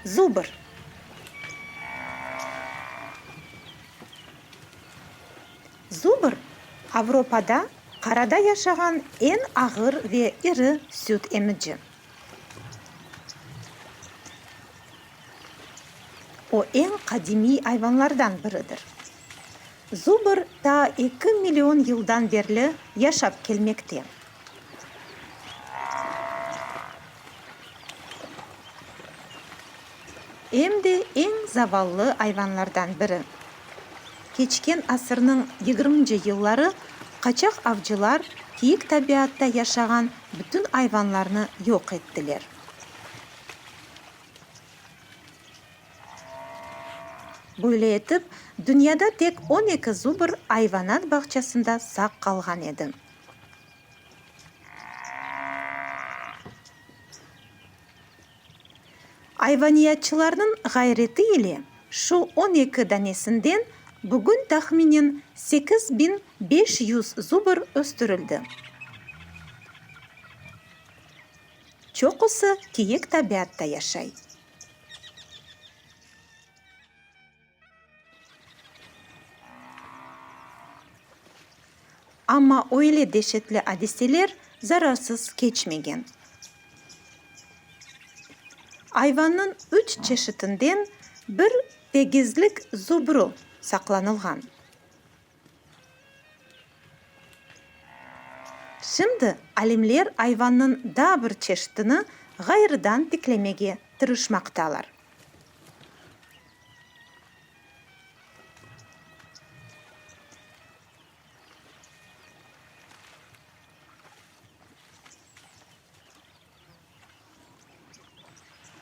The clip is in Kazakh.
Зубр. Зубр Авропада карада яшаган эң агыр ве ири сүт эмичи. О эң кадимий айванлардан биридир. Зубр та 2 миллион жылдан бери яшап келмекте. Эмди эң заваллы айванлардан бири. Кечкен асырның 20-жыллары качак авчылар кийик табиатта яшаган бүтүн айванларны жок эттилер. Буйлай этип, дүйнөдө тек 12 зубр айванат бакчасында сак калган эди. Айваниятчылардын гайрети эле шу 12 данесинден бүгүн тахминен 8500 зубр өстүрүлдү. Чокусу кийик табиатта яшай. Амма ойле дешетле адистелер зарарсыз кечмеген. Айванын 3 чешитинден бир тегизлик зубру сакланылган. Шимди алимлер айванын да бир чешитини гайрыдан тиклемеге тырышмакталар.